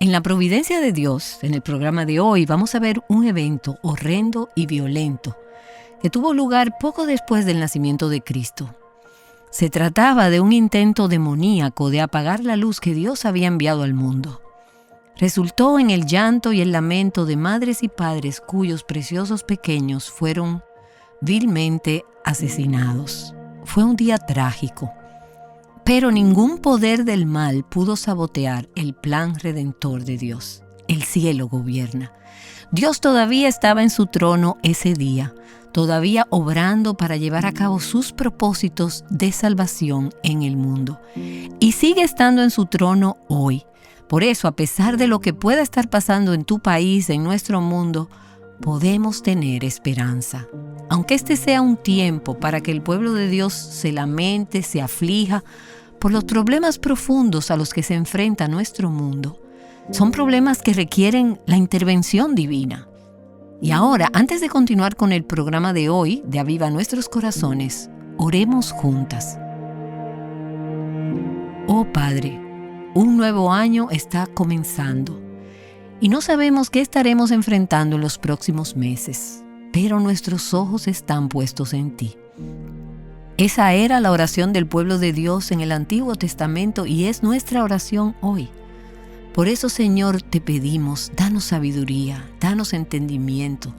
En la providencia de Dios, en el programa de hoy, vamos a ver un evento horrendo y violento que tuvo lugar poco después del nacimiento de Cristo. Se trataba de un intento demoníaco de apagar la luz que Dios había enviado al mundo. Resultó en el llanto y el lamento de madres y padres cuyos preciosos pequeños fueron vilmente asesinados. Fue un día trágico. Pero ningún poder del mal pudo sabotear el plan redentor de Dios. El cielo gobierna. Dios todavía estaba en su trono ese día, todavía obrando para llevar a cabo sus propósitos de salvación en el mundo. Y sigue estando en su trono hoy. Por eso, a pesar de lo que pueda estar pasando en tu país, en nuestro mundo, podemos tener esperanza. Aunque este sea un tiempo para que el pueblo de Dios se lamente, se aflija por los problemas profundos a los que se enfrenta nuestro mundo, son problemas que requieren la intervención divina. Y ahora, antes de continuar con el programa de hoy, de Aviva Nuestros Corazones, oremos juntas. Oh Padre, un nuevo año está comenzando y no sabemos qué estaremos enfrentando en los próximos meses, pero nuestros ojos están puestos en ti. Esa era la oración del pueblo de Dios en el Antiguo Testamento y es nuestra oración hoy. Por eso, Señor, te pedimos, danos sabiduría, danos entendimiento.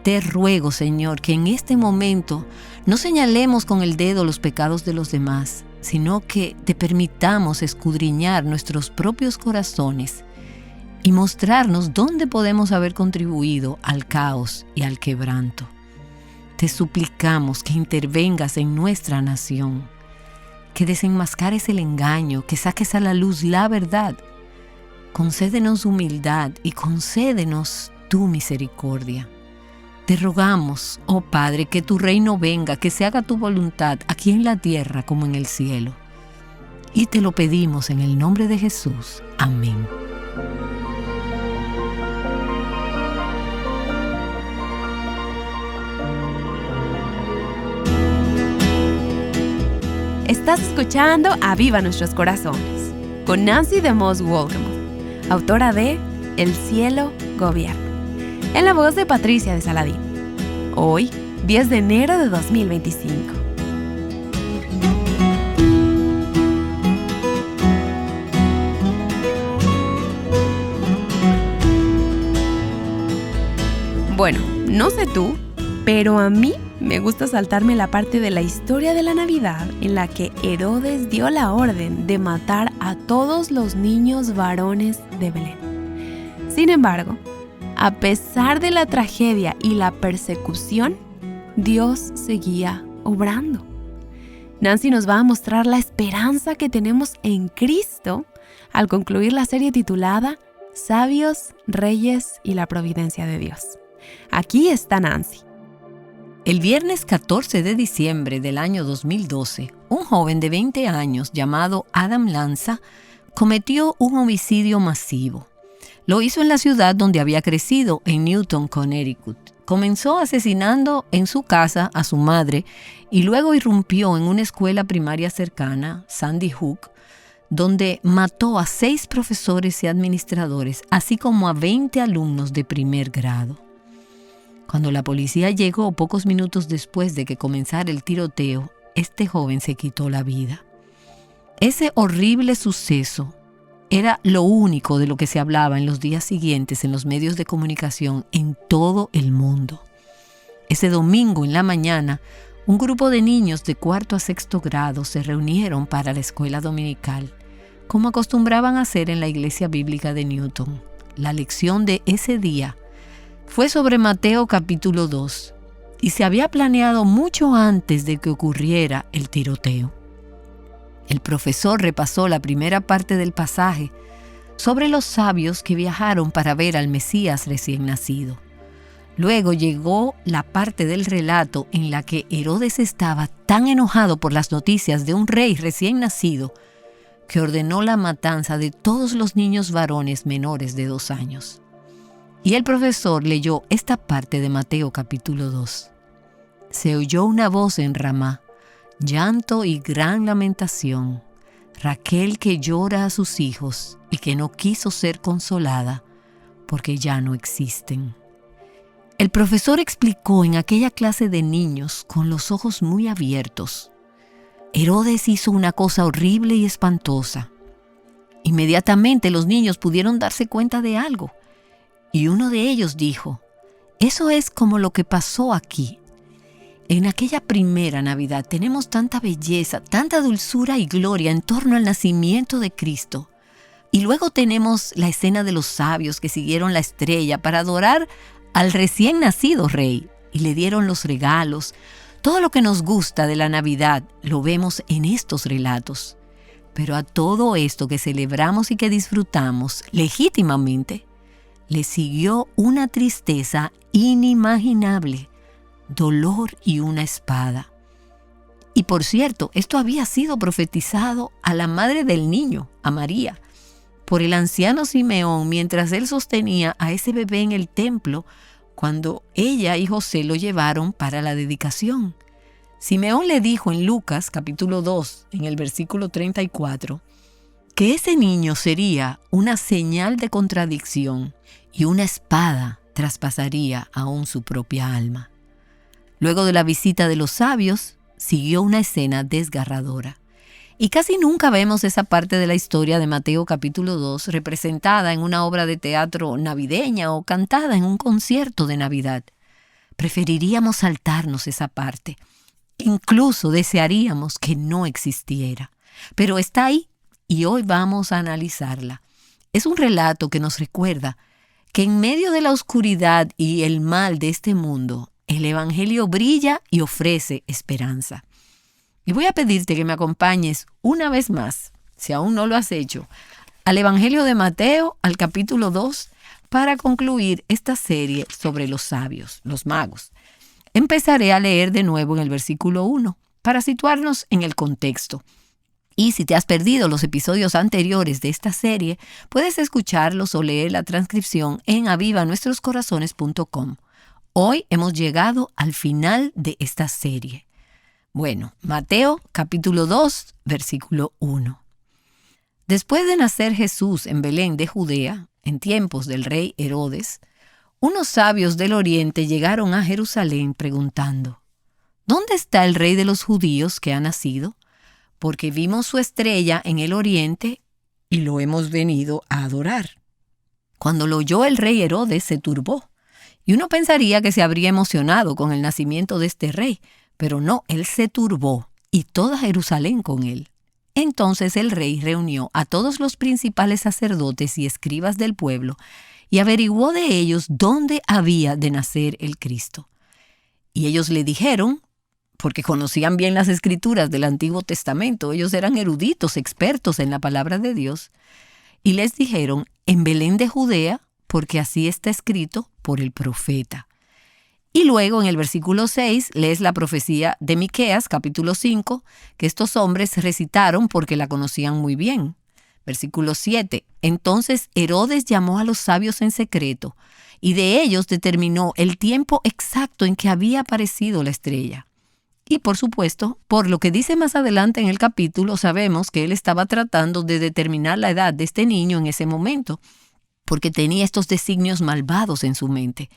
Te ruego, Señor, que en este momento no señalemos con el dedo los pecados de los demás, sino que te permitamos escudriñar nuestros propios corazones y mostrarnos dónde podemos haber contribuido al caos y al quebranto. Te suplicamos que intervengas en nuestra nación, que desenmascares el engaño, que saques a la luz la verdad. Concédenos humildad y concédenos tu misericordia. Te rogamos, oh Padre, que tu reino venga, que se haga tu voluntad aquí en la tierra como en el cielo. Y te lo pedimos en el nombre de Jesús. Amén. Estás escuchando Aviva Nuestros Corazones con Nancy DeMoss Wolgemuth, autora de El cielo gobierna, en la voz de Patricia de Saladín. Hoy, 10 de enero de 2025. Bueno, no sé tú, pero a mí me gusta saltarme la parte de la historia de la Navidad en la que Herodes dio la orden de matar a todos los niños varones de Belén. Sin embargo, a pesar de la tragedia y la persecución, Dios seguía obrando. Nancy nos va a mostrar la esperanza que tenemos en Cristo al concluir la serie titulada Sabios, Reyes y la Providencia de Dios. Aquí está Nancy. El viernes 14 de diciembre del año 2012, un joven de 20 años llamado Adam Lanza cometió un homicidio masivo. Lo hizo en la ciudad donde había crecido, en Newton, Connecticut. Comenzó asesinando en su casa a su madre y luego irrumpió en una escuela primaria cercana, Sandy Hook, donde mató a 6 profesores y administradores, así como a 20 alumnos de primer grado. Cuando la policía llegó pocos minutos después de que comenzara el tiroteo, este joven se quitó la vida. Ese horrible suceso era lo único de lo que se hablaba en los días siguientes en los medios de comunicación en todo el mundo. Ese domingo en la mañana, un grupo de niños de 4º a 6º grado se reunieron para la escuela dominical, como acostumbraban a hacer en la iglesia bíblica de Newton. La lección de ese día fue sobre Mateo capítulo 2 y se había planeado mucho antes de que ocurriera el tiroteo. El profesor repasó la primera parte del pasaje sobre los sabios que viajaron para ver al Mesías recién nacido. Luego llegó la parte del relato en la que Herodes estaba tan enojado por las noticias de un rey recién nacido que ordenó la matanza de todos los niños varones menores de 2 años. Y el profesor leyó esta parte de Mateo capítulo 2. Se oyó una voz en Ramá, llanto y gran lamentación. Raquel que llora a sus hijos y que no quiso ser consolada porque ya no existen. El profesor explicó en aquella clase de niños con los ojos muy abiertos. Herodes hizo una cosa horrible y espantosa. Inmediatamente los niños pudieron darse cuenta de algo, y uno de ellos dijo: eso es como lo que pasó aquí. En aquella primera Navidad tenemos tanta belleza, tanta dulzura y gloria en torno al nacimiento de Cristo. Y luego tenemos la escena de los sabios que siguieron la estrella para adorar al recién nacido rey y le dieron los regalos. Todo lo que nos gusta de la Navidad lo vemos en estos relatos. Pero a todo esto que celebramos y que disfrutamos legítimamente, le siguió una tristeza inimaginable, dolor y una espada. Y por cierto, esto había sido profetizado a la madre del niño, a María, por el anciano Simeón mientras él sostenía a ese bebé en el templo cuando ella y José lo llevaron para la dedicación. Simeón le dijo en Lucas capítulo 2, en el versículo 34, que ese niño sería una señal de contradicción y una espada traspasaría aún su propia alma. Luego de la visita de los sabios, siguió una escena desgarradora. Y casi nunca vemos esa parte de la historia de Mateo capítulo 2 representada en una obra de teatro navideña o cantada en un concierto de Navidad. Preferiríamos saltarnos esa parte. Incluso desearíamos que no existiera. Pero está ahí y hoy vamos a analizarla. Es un relato que nos recuerda que en medio de la oscuridad y el mal de este mundo, el Evangelio brilla y ofrece esperanza. Y voy a pedirte que me acompañes una vez más, si aún no lo has hecho, al Evangelio de Mateo, al capítulo 2, para concluir esta serie sobre los sabios, los magos. Empezaré a leer de nuevo en el versículo 1, para situarnos en el contexto. Y si te has perdido los episodios anteriores de esta serie, puedes escucharlos o leer la transcripción en avivanuestroscorazones.com. Hoy hemos llegado al final de esta serie. Bueno, Mateo capítulo 2, versículo 1. Después de nacer Jesús en Belén de Judea, en tiempos del rey Herodes, unos sabios del oriente llegaron a Jerusalén preguntando: ¿dónde está el rey de los judíos que ha nacido? Porque vimos su estrella en el oriente y lo hemos venido a adorar. Cuando lo oyó el rey Herodes se turbó. Y uno pensaría que se habría emocionado con el nacimiento de este rey, pero no, él se turbó y toda Jerusalén con él. Entonces el rey reunió a todos los principales sacerdotes y escribas del pueblo y averiguó de ellos dónde había de nacer el Cristo. Y ellos le dijeron, porque conocían bien las escrituras del Antiguo Testamento, ellos eran eruditos, expertos en la palabra de Dios, y les dijeron: en Belén de Judea, porque así está escrito por el profeta. Y luego en el versículo 6 lees la profecía de Miqueas, capítulo 5, que estos hombres recitaron porque la conocían muy bien. Versículo 7, entonces Herodes llamó a los sabios en secreto, y de ellos determinó el tiempo exacto en que había aparecido la estrella. Y por supuesto, por lo que dice más adelante en el capítulo, sabemos que él estaba tratando de determinar la edad de este niño en ese momento, porque tenía estos designios malvados en su mente.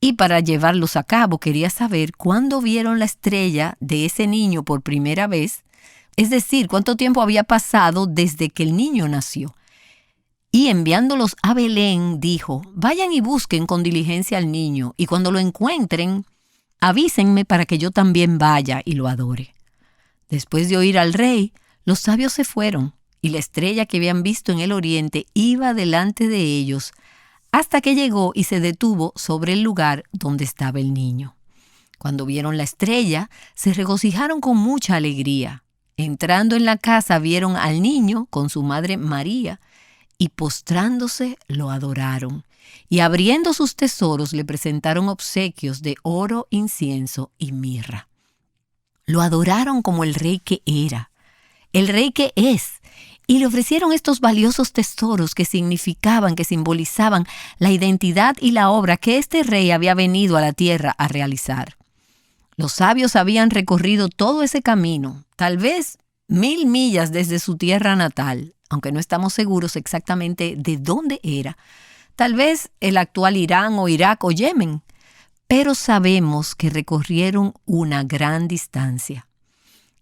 Y para llevarlos a cabo quería saber cuándo vieron la estrella de ese niño por primera vez, es decir, cuánto tiempo había pasado desde que el niño nació. Y enviándolos a Belén, dijo: vayan y busquen con diligencia al niño, y cuando lo encuentren, avísenme para que yo también vaya y lo adore. Después de oír al rey, los sabios se fueron, y la estrella que habían visto en el oriente iba delante de ellos, hasta que llegó y se detuvo sobre el lugar donde estaba el niño. Cuando vieron la estrella, se regocijaron con mucha alegría. Entrando en la casa, vieron al niño con su madre María, y postrándose lo adoraron. Y abriendo sus tesoros le presentaron obsequios de oro, incienso y mirra. Lo adoraron como el rey que era, el rey que es, y le ofrecieron estos valiosos tesoros que significaban, que simbolizaban la identidad y la obra que este rey había venido a la tierra a realizar. Los sabios habían recorrido todo ese camino, tal vez 1000 millas desde su tierra natal, aunque no estamos seguros exactamente de dónde era. Tal vez el actual Irán o Irak o Yemen, pero sabemos que recorrieron una gran distancia.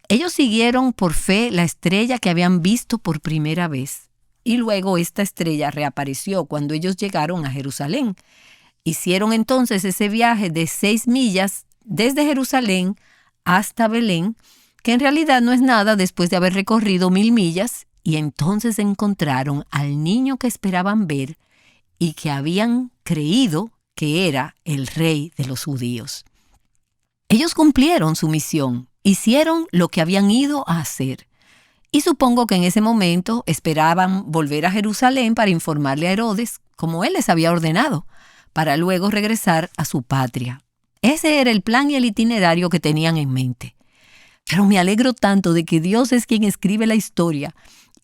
Ellos siguieron por fe la estrella que habían visto por primera vez, y luego esta estrella reapareció cuando ellos llegaron a Jerusalén. Hicieron entonces ese viaje de 6 millas desde Jerusalén hasta Belén, que en realidad no es nada después de haber recorrido 1000 millas, y entonces encontraron al niño que esperaban ver y que habían creído que era el rey de los judíos. Ellos cumplieron su misión, hicieron lo que habían ido a hacer. Y supongo que en ese momento esperaban volver a Jerusalén para informarle a Herodes, como él les había ordenado, para luego regresar a su patria. Ese era el plan y el itinerario que tenían en mente. Pero me alegro tanto de que Dios es quien escribe la historia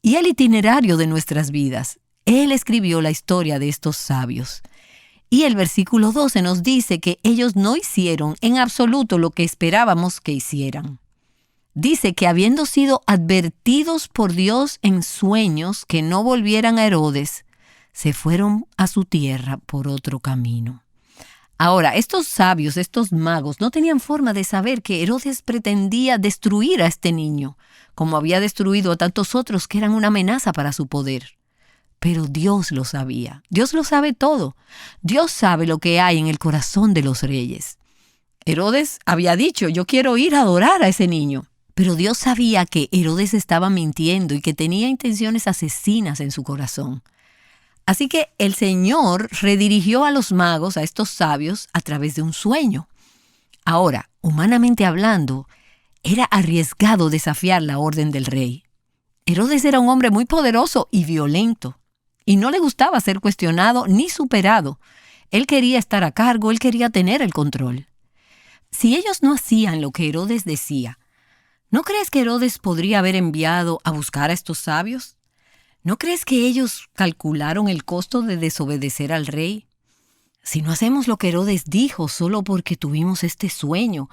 y el itinerario de nuestras vidas. Él escribió la historia de estos sabios. Y el versículo 12 nos dice que ellos no hicieron en absoluto lo que esperábamos que hicieran. Dice que habiendo sido advertidos por Dios en sueños que no volvieran a Herodes, se fueron a su tierra por otro camino. Ahora, estos sabios, estos magos, no tenían forma de saber que Herodes pretendía destruir a este niño, como había destruido a tantos otros que eran una amenaza para su poder. Pero Dios lo sabía. Dios lo sabe todo. Dios sabe lo que hay en el corazón de los reyes. Herodes había dicho, yo quiero ir a adorar a ese niño. Pero Dios sabía que Herodes estaba mintiendo y que tenía intenciones asesinas en su corazón. Así que el Señor redirigió a los magos, a estos sabios, a través de un sueño. Ahora, humanamente hablando, era arriesgado desafiar la orden del rey. Herodes era un hombre muy poderoso y violento, y no le gustaba ser cuestionado ni superado. Él quería estar a cargo, él quería tener el control. Si ellos no hacían lo que Herodes decía, ¿no crees que Herodes podría haber enviado a buscar a estos sabios? ¿No crees que ellos calcularon el costo de desobedecer al rey? Si no hacemos lo que Herodes dijo solo porque tuvimos este sueño,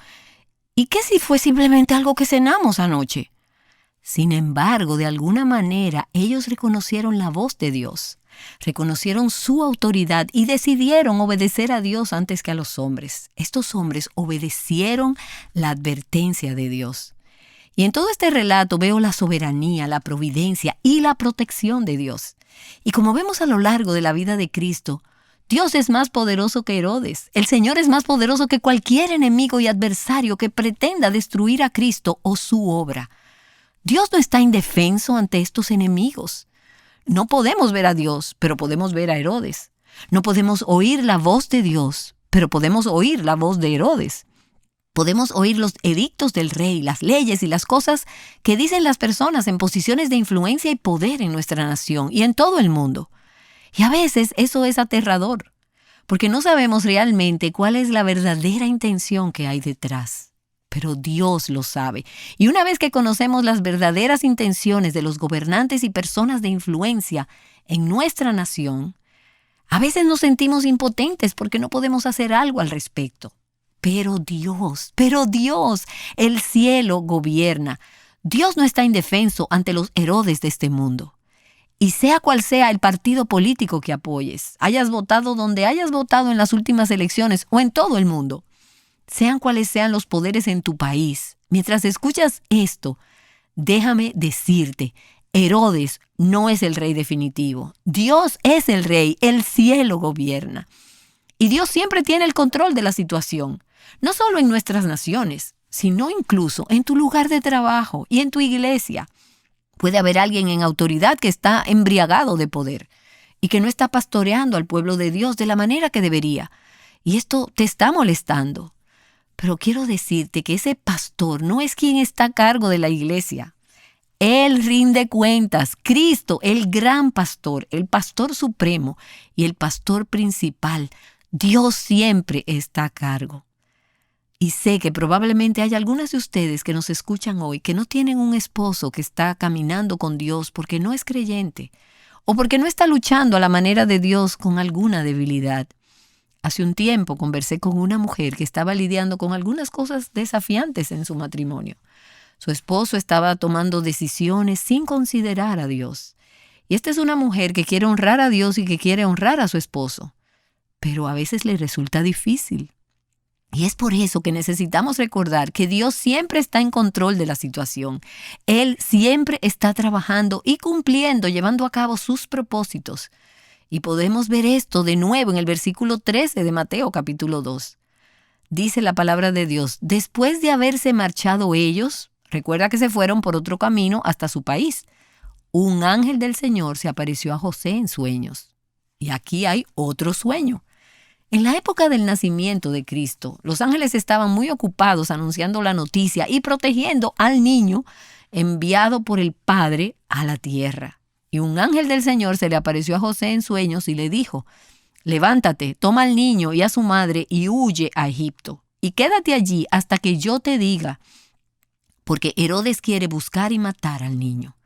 ¿y qué si fue simplemente algo que cenamos anoche? Sin embargo, de alguna manera, ellos reconocieron la voz de Dios, reconocieron su autoridad y decidieron obedecer a Dios antes que a los hombres. Estos hombres obedecieron la advertencia de Dios. Y en todo este relato veo la soberanía, la providencia y la protección de Dios. Y como vemos a lo largo de la vida de Cristo, Dios es más poderoso que Herodes. El Señor es más poderoso que cualquier enemigo y adversario que pretenda destruir a Cristo o su obra. Dios no está indefenso ante estos enemigos. No podemos ver a Dios, pero podemos ver a Herodes. No podemos oír la voz de Dios, pero podemos oír la voz de Herodes. Podemos oír los edictos del rey, las leyes y las cosas que dicen las personas en posiciones de influencia y poder en nuestra nación y en todo el mundo. Y a veces eso es aterrador, porque no sabemos realmente cuál es la verdadera intención que hay detrás. Pero Dios lo sabe. Y una vez que conocemos las verdaderas intenciones de los gobernantes y personas de influencia en nuestra nación, a veces nos sentimos impotentes porque no podemos hacer algo al respecto. Pero Dios, el cielo gobierna. Dios no está indefenso ante los Herodes de este mundo. Y sea cual sea el partido político que apoyes, hayas votado donde hayas votado en las últimas elecciones o en todo el mundo, sean cuales sean los poderes en tu país, mientras escuchas esto, déjame decirte, Herodes no es el rey definitivo. Dios es el rey, el cielo gobierna. Y Dios siempre tiene el control de la situación. No solo en nuestras naciones, sino incluso en tu lugar de trabajo y en tu iglesia. Puede haber alguien en autoridad que está embriagado de poder y que no está pastoreando al pueblo de Dios de la manera que debería. Y esto te está molestando. Pero quiero decirte que ese pastor no es quien está a cargo de la iglesia. Él rinde cuentas. Cristo, el gran pastor, el pastor supremo y el pastor principal, Dios siempre está a cargo. Y sé que probablemente hay algunas de ustedes que nos escuchan hoy que no tienen un esposo que está caminando con Dios porque no es creyente o porque no está luchando a la manera de Dios con alguna debilidad. Hace un tiempo conversé con una mujer que estaba lidiando con algunas cosas desafiantes en su matrimonio. Su esposo estaba tomando decisiones sin considerar a Dios. Y esta es una mujer que quiere honrar a Dios y que quiere honrar a su esposo, pero a veces le resulta difícil. Y es por eso que necesitamos recordar que Dios siempre está en control de la situación. Él siempre está trabajando y cumpliendo, llevando a cabo sus propósitos. Y podemos ver esto de nuevo en el versículo 13 de Mateo capítulo 2. Dice la palabra de Dios: después de haberse marchado ellos, recuerda que se fueron por otro camino hasta su país, un ángel del Señor se apareció a José en sueños. Y aquí hay otro sueño. En la época del nacimiento de Cristo, los ángeles estaban muy ocupados anunciando la noticia y protegiendo al niño enviado por el Padre a la tierra. Y un ángel del Señor se le apareció a José en sueños y le dijo: levántate, toma al niño y a su madre y huye a Egipto. Y quédate allí hasta que yo te diga, porque Herodes quiere buscar y matar al niño.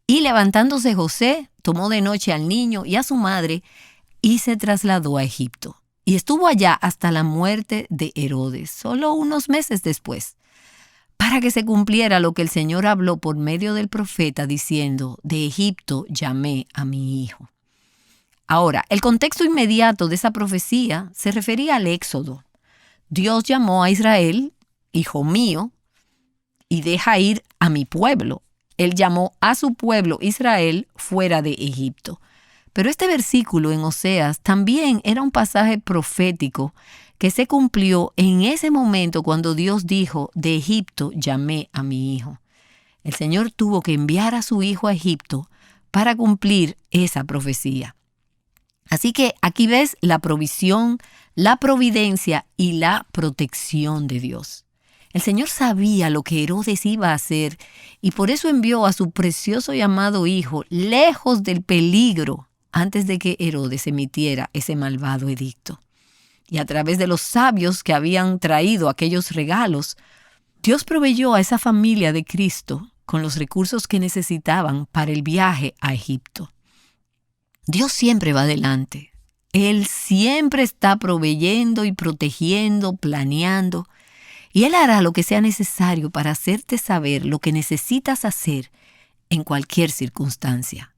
Y levantándose José, tomó de noche al niño y a su madre y se trasladó a Egipto. Y estuvo allá hasta la muerte de Herodes, solo unos meses después, para que se cumpliera lo que el Señor habló por medio del profeta diciendo: de Egipto llamé a mi hijo. Ahora, el contexto inmediato de esa profecía se refería al Éxodo. Dios llamó a Israel, hijo mío, y deja ir a mi pueblo. Él llamó a su pueblo Israel fuera de Egipto. Pero este versículo en Oseas también era un pasaje profético que se cumplió en ese momento cuando Dios dijo: de Egipto llamé a mi hijo. El Señor tuvo que enviar a su hijo a Egipto para cumplir esa profecía. Así que aquí ves la provisión, la providencia y la protección de Dios. El Señor sabía lo que Herodes iba a hacer y por eso envió a su precioso y amado hijo lejos del peligro antes de que Herodes emitiera ese malvado edicto. Y a través de los sabios que habían traído aquellos regalos, Dios proveyó a esa familia de Cristo con los recursos que necesitaban para el viaje a Egipto. Dios siempre va adelante. Él siempre está proveyendo y protegiendo, planeando. Y Él hará lo que sea necesario para hacerte saber lo que necesitas hacer en cualquier circunstancia.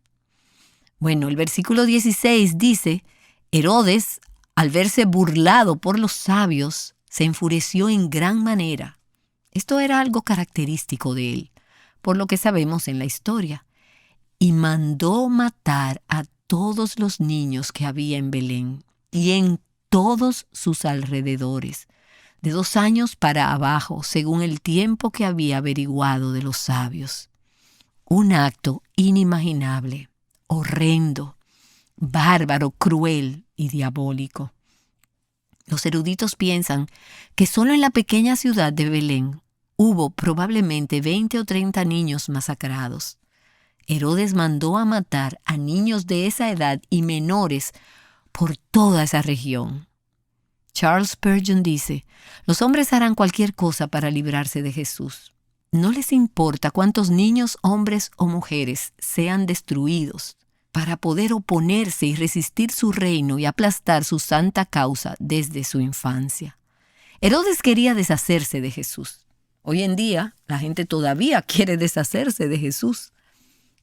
Bueno, el versículo 16 dice: Herodes, al verse burlado por los sabios, se enfureció en gran manera. Esto era algo característico de él, por lo que sabemos en la historia. Y mandó matar a todos los niños que había en Belén y en todos sus alrededores, de 2 años para abajo, según el tiempo que había averiguado de los sabios. Un acto inimaginable, horrendo, bárbaro, cruel y diabólico. Los eruditos piensan que solo en la pequeña ciudad de Belén hubo probablemente 20 o 30 niños masacrados. Herodes mandó a matar a niños de esa edad y menores por toda esa región. Charles Spurgeon dice: los hombres harán cualquier cosa para librarse de Jesús. No les importa cuántos niños, hombres o mujeres sean destruidos para poder oponerse y resistir su reino y aplastar su santa causa desde su infancia. Herodes quería deshacerse de Jesús. Hoy en día, la gente todavía quiere deshacerse de Jesús.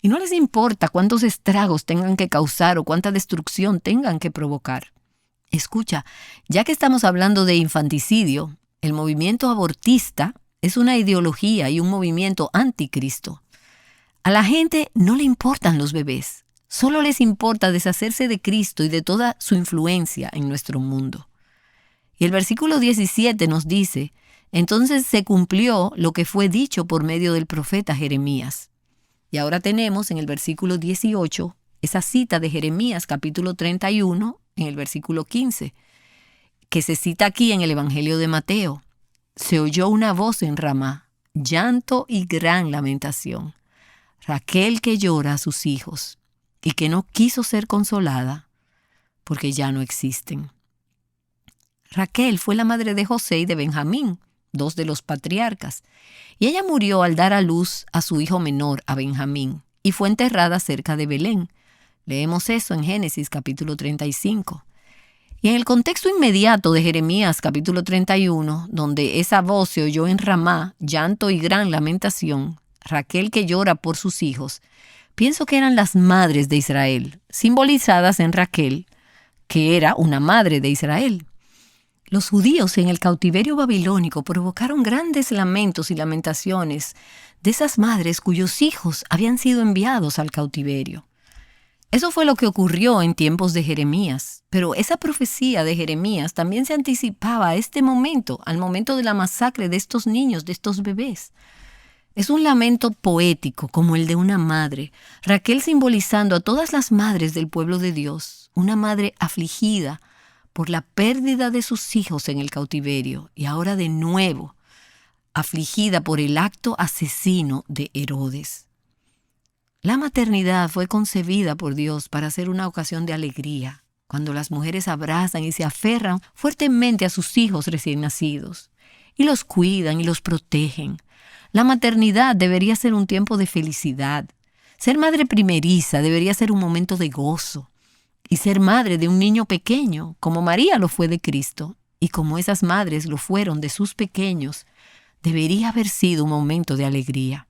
Y no les importa cuántos estragos tengan que causar o cuánta destrucción tengan que provocar. Escucha, ya que estamos hablando de infanticidio, el movimiento abortista es una ideología y un movimiento anticristo. A la gente no le importan los bebés, solo les importa deshacerse de Cristo y de toda su influencia en nuestro mundo. Y el versículo 17 nos dice: entonces se cumplió lo que fue dicho por medio del profeta Jeremías. Y ahora tenemos en el versículo 18 esa cita de Jeremías capítulo 31 en el versículo 15, que se cita aquí en el Evangelio de Mateo. Se oyó una voz en Ramá, llanto y gran lamentación. Raquel que llora a sus hijos y que no quiso ser consolada porque ya no existen. Raquel fue la madre de José y de Benjamín, 2 de los patriarcas, y ella murió al dar a luz a su hijo menor, a Benjamín, y fue enterrada cerca de Belén. Leemos eso en Génesis capítulo 35. Y en el contexto inmediato de Jeremías capítulo 31, donde esa voz se oyó en Ramá, llanto y gran lamentación, Raquel que llora por sus hijos, pienso que eran las madres de Israel, simbolizadas en Raquel, que era una madre de Israel. Los judíos en el cautiverio babilónico provocaron grandes lamentos y lamentaciones de esas madres cuyos hijos habían sido enviados al cautiverio. Eso fue lo que ocurrió en tiempos de Jeremías, pero esa profecía de Jeremías también se anticipaba a este momento, al momento de la masacre de estos niños, de estos bebés. Es un lamento poético como el de una madre, Raquel simbolizando a todas las madres del pueblo de Dios, una madre afligida por la pérdida de sus hijos en el cautiverio y ahora de nuevo afligida por el acto asesino de Herodes. La maternidad fue concebida por Dios para ser una ocasión de alegría, cuando las mujeres abrazan y se aferran fuertemente a sus hijos recién nacidos, y los cuidan y los protegen. La maternidad debería ser un tiempo de felicidad. Ser madre primeriza debería ser un momento de gozo. Y ser madre de un niño pequeño, como María lo fue de Cristo, y como esas madres lo fueron de sus pequeños, debería haber sido un momento de alegría.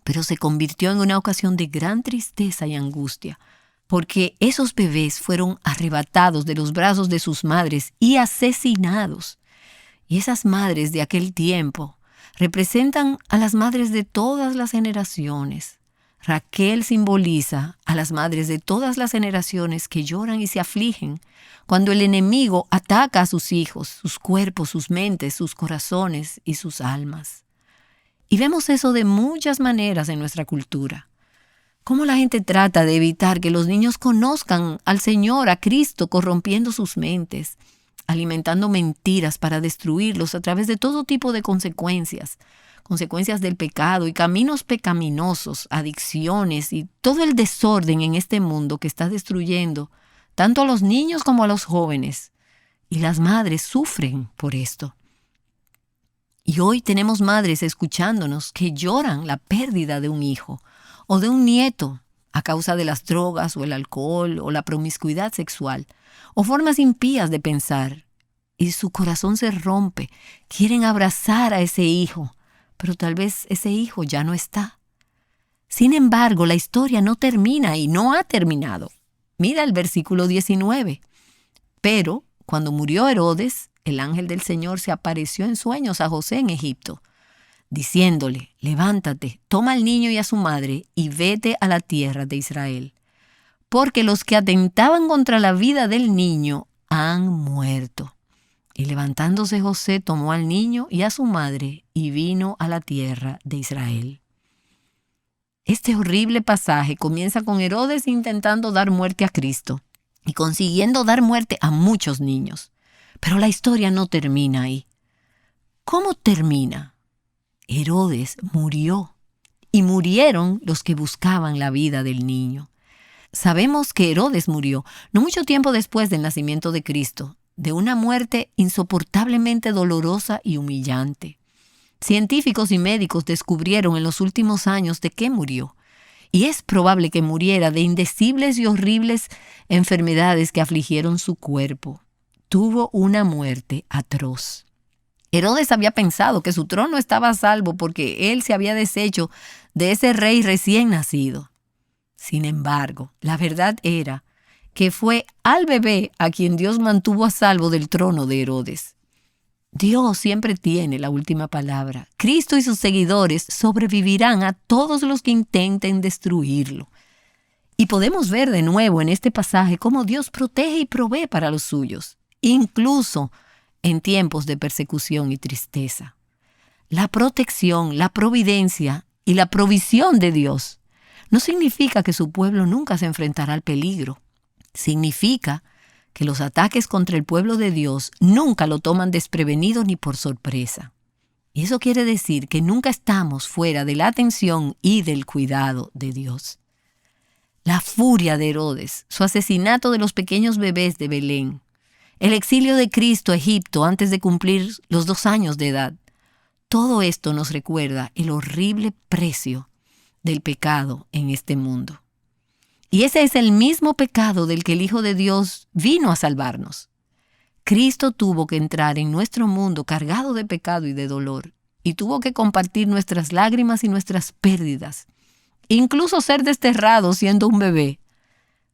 Pero se convirtió en una ocasión de gran tristeza y angustia, porque esos bebés fueron arrebatados de los brazos de sus madres y asesinados. Y esas madres de aquel tiempo representan a las madres de todas las generaciones. Raquel simboliza a las madres de todas las generaciones que lloran y se afligen cuando el enemigo ataca a sus hijos, sus cuerpos, sus mentes, sus corazones y sus almas. Y vemos eso de muchas maneras en nuestra cultura. Cómo la gente trata de evitar que los niños conozcan al Señor, a Cristo, corrompiendo sus mentes, alimentando mentiras para destruirlos a través de todo tipo de consecuencias del pecado y caminos pecaminosos, adicciones y todo el desorden en este mundo que está destruyendo tanto a los niños como a los jóvenes. Y las madres sufren por esto. Y hoy tenemos madres escuchándonos que lloran la pérdida de un hijo o de un nieto a causa de las drogas o el alcohol o la promiscuidad sexual o formas impías de pensar. Y su corazón se rompe. Quieren abrazar a ese hijo, pero tal vez ese hijo ya no está. Sin embargo, la historia no termina y no ha terminado. Mira el versículo 19. Pero cuando murió Herodes, el ángel del Señor se apareció en sueños a José en Egipto, diciéndole: levántate, toma al niño y a su madre y vete a la tierra de Israel, porque los que atentaban contra la vida del niño han muerto. Y levantándose José tomó al niño y a su madre y vino a la tierra de Israel. Este horrible pasaje comienza con Herodes intentando dar muerte a Cristo y consiguiendo dar muerte a muchos niños. Pero la historia no termina ahí. ¿Cómo termina? Herodes murió y murieron los que buscaban la vida del niño. Sabemos que Herodes murió no mucho tiempo después del nacimiento de Cristo, de una muerte insoportablemente dolorosa y humillante. Científicos y médicos descubrieron en los últimos años de qué murió, y es probable que muriera de indecibles y horribles enfermedades que afligieron su cuerpo. Tuvo una muerte atroz. Herodes había pensado que su trono estaba a salvo porque él se había deshecho de ese rey recién nacido. Sin embargo, la verdad era que fue al bebé a quien Dios mantuvo a salvo del trono de Herodes. Dios siempre tiene la última palabra. Cristo y sus seguidores sobrevivirán a todos los que intenten destruirlo. Y podemos ver de nuevo en este pasaje cómo Dios protege y provee para los suyos, incluso en tiempos de persecución y tristeza. La protección, la providencia y la provisión de Dios no significa que su pueblo nunca se enfrentará al peligro. Significa que los ataques contra el pueblo de Dios nunca lo toman desprevenido ni por sorpresa. Y eso quiere decir que nunca estamos fuera de la atención y del cuidado de Dios. La furia de Herodes, su asesinato de los pequeños bebés de Belén, el exilio de Cristo a Egipto antes de cumplir los 2 años de edad, todo esto nos recuerda el horrible precio del pecado en este mundo. Y ese es el mismo pecado del que el Hijo de Dios vino a salvarnos. Cristo tuvo que entrar en nuestro mundo cargado de pecado y de dolor, y tuvo que compartir nuestras lágrimas y nuestras pérdidas, incluso ser desterrado siendo un bebé,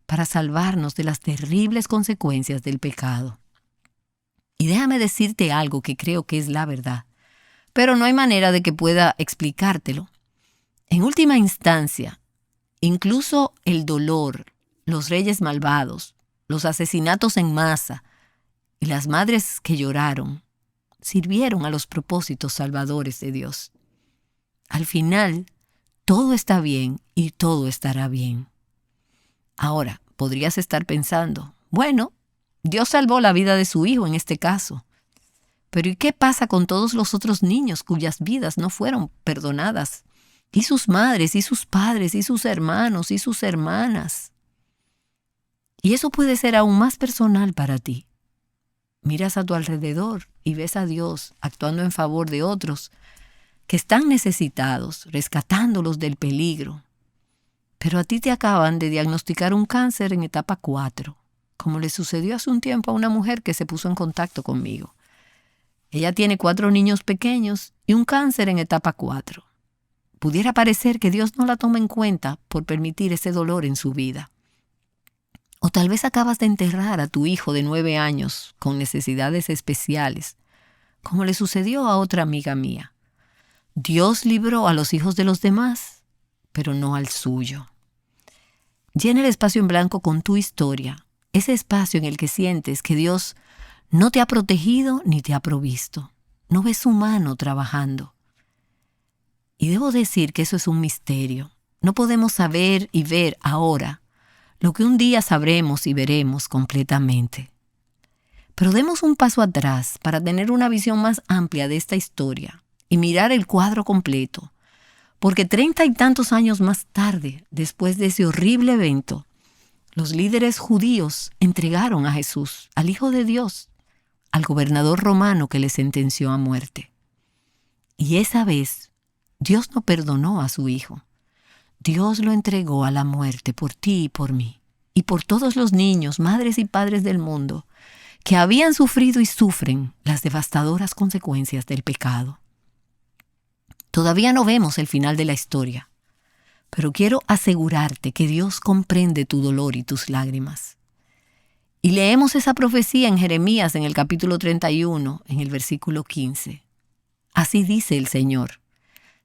para salvarnos de las terribles consecuencias del pecado. Y déjame decirte algo que creo que es la verdad, pero no hay manera de que pueda explicártelo. En última instancia, incluso el dolor, los reyes malvados, los asesinatos en masa y las madres que lloraron, sirvieron a los propósitos salvadores de Dios. Al final, todo está bien y todo estará bien. Ahora, podrías estar pensando, bueno, Dios salvó la vida de su hijo en este caso. Pero ¿y qué pasa con todos los otros niños cuyas vidas no fueron perdonadas? Y sus madres, y sus padres, y sus hermanos, y sus hermanas. Y eso puede ser aún más personal para ti. Miras a tu alrededor y ves a Dios actuando en favor de otros que están necesitados, rescatándolos del peligro. Pero a ti te acaban de diagnosticar un cáncer en etapa 4, como le sucedió hace un tiempo a una mujer que se puso en contacto conmigo. Ella tiene 4 niños pequeños y un cáncer en etapa 4. Pudiera parecer que Dios no la toma en cuenta por permitir ese dolor en su vida. O tal vez acabas de enterrar a tu hijo de 9 años con necesidades especiales, como le sucedió a otra amiga mía. Dios libró a los hijos de los demás, pero no al suyo. Llena el espacio en blanco con tu historia, ese espacio en el que sientes que Dios no te ha protegido ni te ha provisto. No ves su mano trabajando. Y debo decir que eso es un misterio. No podemos saber y ver ahora lo que un día sabremos y veremos completamente. Pero demos un paso atrás para tener una visión más amplia de esta historia y mirar el cuadro completo, porque 30 y tantos años más tarde, después de ese horrible evento, los líderes judíos entregaron a Jesús, al Hijo de Dios, al gobernador romano que le sentenció a muerte. Y esa vez, Dios no perdonó a su Hijo. Dios lo entregó a la muerte por ti y por mí, y por todos los niños, madres y padres del mundo, que habían sufrido y sufren las devastadoras consecuencias del pecado. Todavía no vemos el final de la historia, pero quiero asegurarte que Dios comprende tu dolor y tus lágrimas. Y leemos esa profecía en Jeremías en el capítulo 31, en el versículo 15. Así dice el Señor: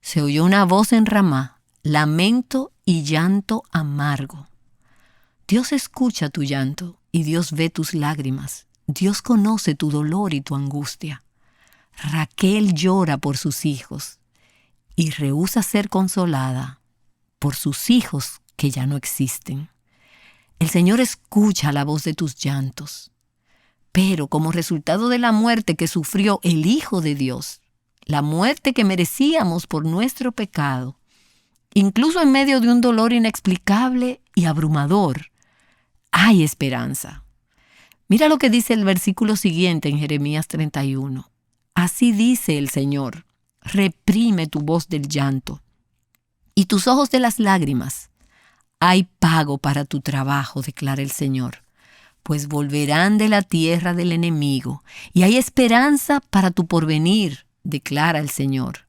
se oyó una voz en Ramá, lamento y llanto amargo. Dios escucha tu llanto y Dios ve tus lágrimas. Dios conoce tu dolor y tu angustia. Raquel llora por sus hijos y rehúsa ser consolada por sus hijos que ya no existen. El Señor escucha la voz de tus llantos, pero como resultado de la muerte que sufrió el Hijo de Dios, la muerte que merecíamos por nuestro pecado, incluso en medio de un dolor inexplicable y abrumador, hay esperanza. Mira lo que dice el versículo siguiente en Jeremías 31. Así dice el Señor: reprime tu voz del llanto y tus ojos de las lágrimas. Hay pago para tu trabajo, declara el Señor, pues volverán de la tierra del enemigo, y hay esperanza para tu porvenir, declara el Señor.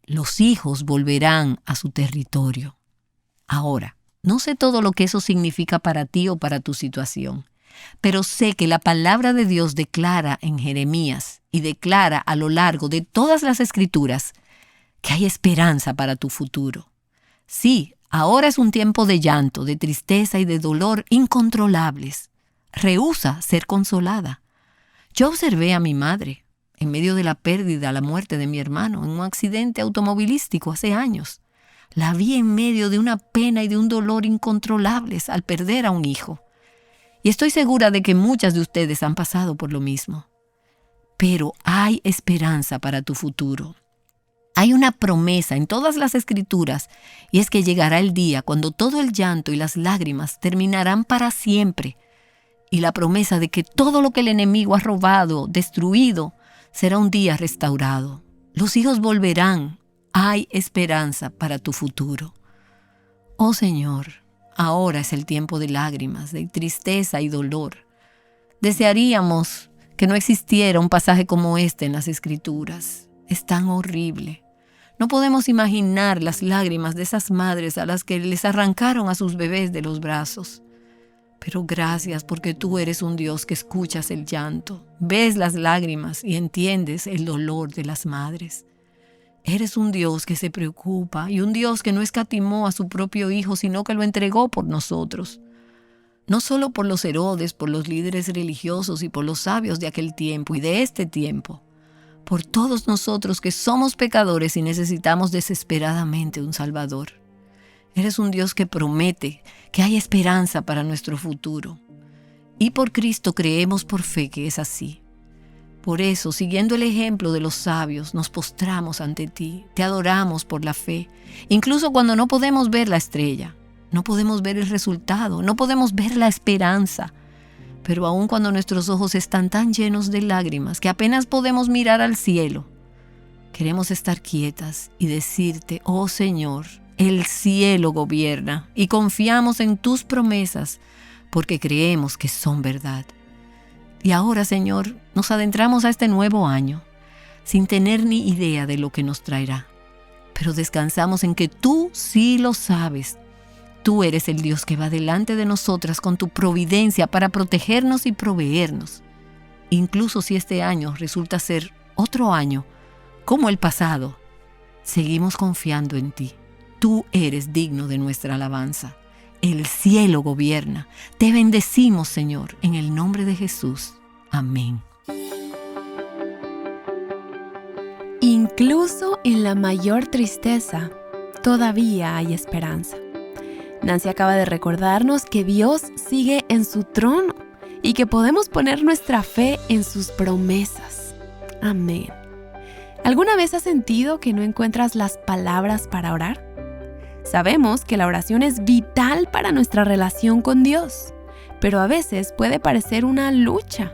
Los hijos volverán a su territorio. Ahora, no sé todo lo que eso significa para ti o para tu situación, pero sé que la palabra de Dios declara en Jeremías y declara a lo largo de todas las Escrituras que hay esperanza para tu futuro. Sí, ahora es un tiempo de llanto, de tristeza y de dolor incontrolables. Rehúsa ser consolada. Yo observé a mi madre en medio de la pérdida, la muerte de mi hermano en un accidente automovilístico hace años. La vi en medio de una pena y de un dolor incontrolables al perder a un hijo. Y estoy segura de que muchas de ustedes han pasado por lo mismo. Pero hay esperanza para tu futuro. Hay una promesa en todas las Escrituras, y es que llegará el día cuando todo el llanto y las lágrimas terminarán para siempre. Y la promesa de que todo lo que el enemigo ha robado, destruido, será un día restaurado. Los hijos volverán. Hay esperanza para tu futuro. Oh Señor, ahora es el tiempo de lágrimas, de tristeza y dolor. Desearíamos que no existiera un pasaje como este en las Escrituras. Es tan horrible. No podemos imaginar las lágrimas de esas madres a las que les arrancaron a sus bebés de los brazos. Pero gracias porque tú eres un Dios que escuchas el llanto, ves las lágrimas y entiendes el dolor de las madres. Eres un Dios que se preocupa y un Dios que no escatimó a su propio Hijo, sino que lo entregó por nosotros. No solo por los Herodes, por los líderes religiosos y por los sabios de aquel tiempo y de este tiempo, por todos nosotros que somos pecadores y necesitamos desesperadamente un Salvador. Eres un Dios que promete que hay esperanza para nuestro futuro. Y por Cristo creemos por fe que es así. Por eso, siguiendo el ejemplo de los sabios, nos postramos ante ti, te adoramos por la fe, incluso cuando no podemos ver la estrella, no podemos ver el resultado, no podemos ver la esperanza. Pero aun cuando nuestros ojos están tan llenos de lágrimas que apenas podemos mirar al cielo, queremos estar quietas y decirte, oh Señor, el cielo gobierna y confiamos en tus promesas porque creemos que son verdad. Y ahora, Señor, nos adentramos a este nuevo año sin tener ni idea de lo que nos traerá. Pero descansamos en que tú sí lo sabes. Tú eres el Dios que va delante de nosotras con tu providencia para protegernos y proveernos. Incluso si este año resulta ser otro año, como el pasado, seguimos confiando en ti. Tú eres digno de nuestra alabanza. El cielo gobierna. Te bendecimos, Señor, en el nombre de Jesús. Amén. Incluso en la mayor tristeza, todavía hay esperanza. Nancy acaba de recordarnos que Dios sigue en su trono y que podemos poner nuestra fe en sus promesas. Amén. ¿Alguna vez has sentido que no encuentras las palabras para orar? Sabemos que la oración es vital para nuestra relación con Dios, pero a veces puede parecer una lucha.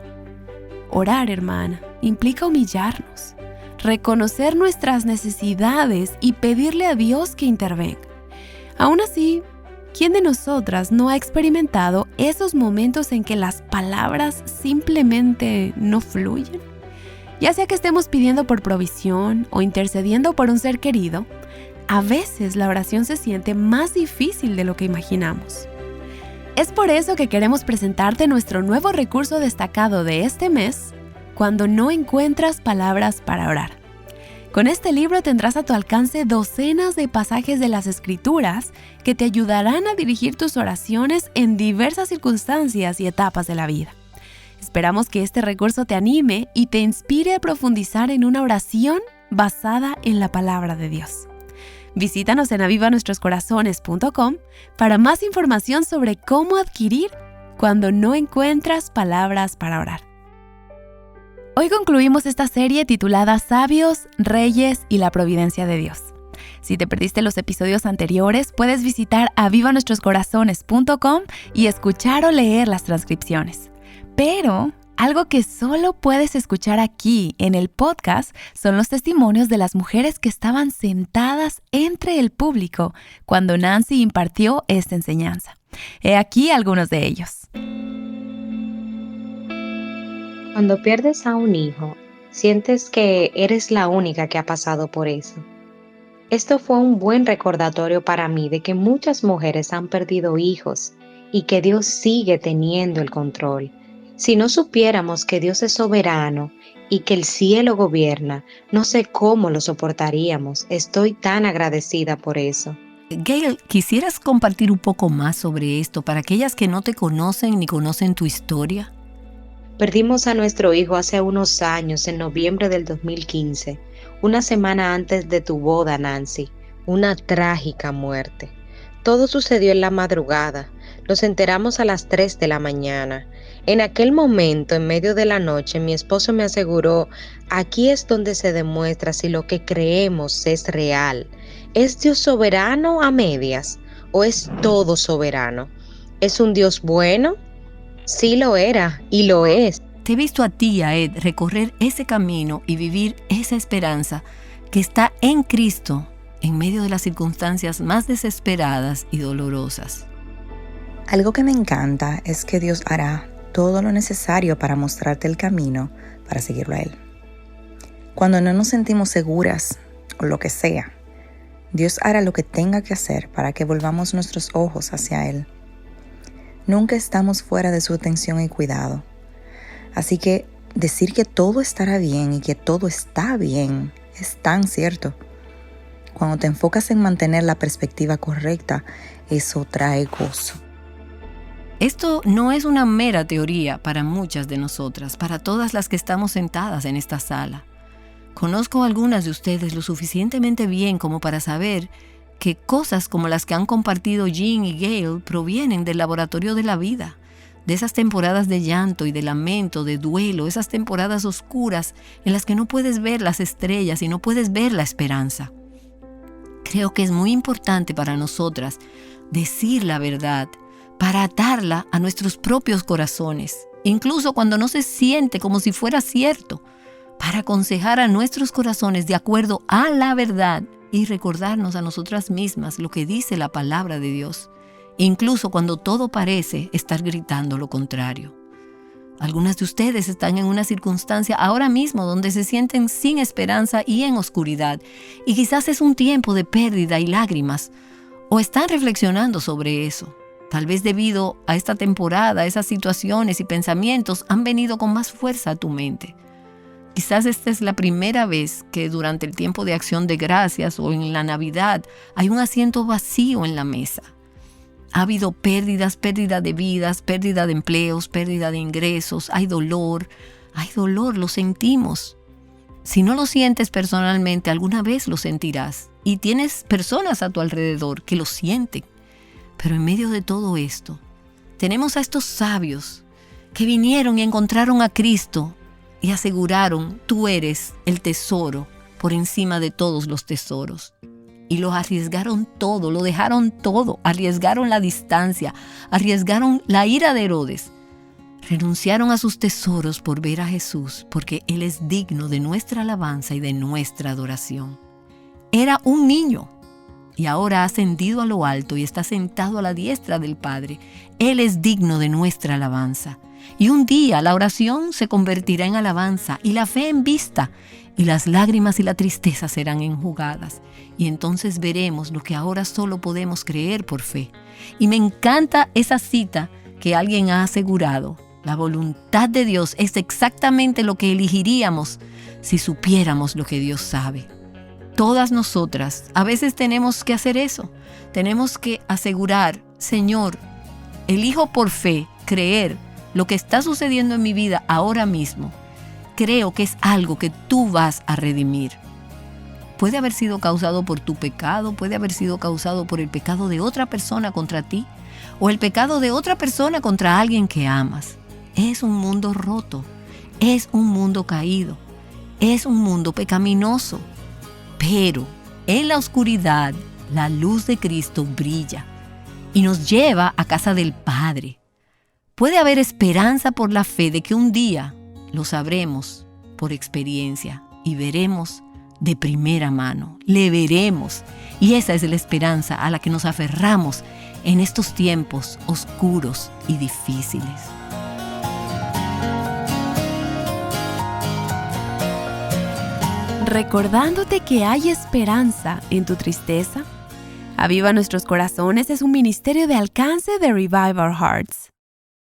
Orar, hermana, implica humillarnos, reconocer nuestras necesidades y pedirle a Dios que intervenga. Aún así, ¿quién de nosotras no ha experimentado esos momentos en que las palabras simplemente no fluyen? Ya sea que estemos pidiendo por provisión o intercediendo por un ser querido, a veces la oración se siente más difícil de lo que imaginamos. Es por eso que queremos presentarte nuestro nuevo recurso destacado de este mes, Cuando no encuentras palabras para orar. Con este libro tendrás a tu alcance docenas de pasajes de las Escrituras que te ayudarán a dirigir tus oraciones en diversas circunstancias y etapas de la vida. Esperamos que este recurso te anime y te inspire a profundizar en una oración basada en la palabra de Dios. Visítanos en avivanuestroscorazones.com para más información sobre cómo adquirir Cuando no encuentras palabras para orar. Hoy concluimos esta serie titulada Sabios, Reyes y la Providencia de Dios. Si te perdiste los episodios anteriores, puedes visitar avivanuestroscorazones.com y escuchar o leer las transcripciones. Pero algo que solo puedes escuchar aquí en el podcast son los testimonios de las mujeres que estaban sentadas entre el público cuando Nancy impartió esta enseñanza. He aquí algunos de ellos. Cuando pierdes a un hijo, sientes que eres la única que ha pasado por eso. Esto fue un buen recordatorio para mí de que muchas mujeres han perdido hijos y que Dios sigue teniendo el control. Si no supiéramos que Dios es soberano y que el cielo gobierna, no sé cómo lo soportaríamos. Estoy tan agradecida por eso. Gail, ¿quisieras compartir un poco más sobre esto para aquellas que no te conocen ni conocen tu historia? Perdimos a nuestro hijo hace unos años, en noviembre del 2015, una semana antes de tu boda, Nancy. Una trágica muerte. Todo sucedió en la madrugada. Nos enteramos a las 3 de la mañana. En aquel momento, en medio de la noche, mi esposo me aseguró, aquí es donde se demuestra si lo que creemos es real. ¿Es Dios soberano a medias o es todo soberano? ¿Es un Dios bueno? Sí lo era y lo es. Te he visto a ti y a Ed recorrer ese camino y vivir esa esperanza que está en Cristo en medio de las circunstancias más desesperadas y dolorosas. Algo que me encanta es que Dios hará todo lo necesario para mostrarte el camino para seguirlo a Él. Cuando no nos sentimos seguras o lo que sea, Dios hará lo que tenga que hacer para que volvamos nuestros ojos hacia Él. Nunca estamos fuera de su atención y cuidado. Así que decir que todo estará bien y que todo está bien es tan cierto. Cuando te enfocas en mantener la perspectiva correcta, eso trae gozo. Esto no es una mera teoría para muchas de nosotras, para todas las que estamos sentadas en esta sala. Conozco a algunas de ustedes lo suficientemente bien como para saber que cosas como las que han compartido Jean y Gail provienen del laboratorio de la vida, de esas temporadas de llanto y de lamento, de duelo, esas temporadas oscuras en las que no puedes ver las estrellas y no puedes ver la esperanza. Creo que es muy importante para nosotras decir la verdad, para atarla a nuestros propios corazones, incluso cuando no se siente como si fuera cierto, para aconsejar a nuestros corazones de acuerdo a la verdad y recordarnos a nosotras mismas lo que dice la palabra de Dios, incluso cuando todo parece estar gritando lo contrario. Algunas de ustedes están en una circunstancia ahora mismo donde se sienten sin esperanza y en oscuridad, y quizás es un tiempo de pérdida y lágrimas, o están reflexionando sobre eso. Tal vez debido a esta temporada, esas situaciones y pensamientos han venido con más fuerza a tu mente. Quizás esta es la primera vez que durante el tiempo de acción de gracias o en la Navidad hay un asiento vacío en la mesa. Ha habido pérdida de vidas, pérdida de empleos, pérdida de ingresos, hay dolor, lo sentimos. Si no lo sientes personalmente, alguna vez lo sentirás y tienes personas a tu alrededor que lo sienten. Pero en medio de todo esto, tenemos a estos sabios que vinieron y encontraron a Cristo y aseguraron, tú eres el tesoro por encima de todos los tesoros. Y lo arriesgaron todo, lo dejaron todo, arriesgaron la distancia, arriesgaron la ira de Herodes. Renunciaron a sus tesoros por ver a Jesús, porque Él es digno de nuestra alabanza y de nuestra adoración. Era un niño y ahora ha ascendido a lo alto y está sentado a la diestra del Padre. Él es digno de nuestra alabanza. Y un día la oración se convertirá en alabanza y la fe en vista, y las lágrimas y la tristeza serán enjugadas. Y entonces veremos lo que ahora solo podemos creer por fe. Y me encanta esa cita que alguien ha asegurado. La voluntad de Dios es exactamente lo que elegiríamos si supiéramos lo que Dios sabe. Todas nosotras a veces tenemos que hacer eso. Tenemos que asegurar, Señor, elijo por fe creer lo que está sucediendo en mi vida ahora mismo. Creo que es algo que tú vas a redimir. Puede haber sido causado por tu pecado, puede haber sido causado por el pecado de otra persona contra ti, o el pecado de otra persona contra alguien que amas. Es un mundo roto, es un mundo caído, es un mundo pecaminoso. Pero en la oscuridad, la luz de Cristo brilla y nos lleva a casa del Padre. Puede haber esperanza por la fe de que un día lo sabremos por experiencia y veremos de primera mano, le veremos. Y esa es la esperanza a la que nos aferramos en estos tiempos oscuros y difíciles. Recordándote que hay esperanza en tu tristeza. Aviva Nuestros Corazones es un ministerio de alcance de Revive Our Hearts.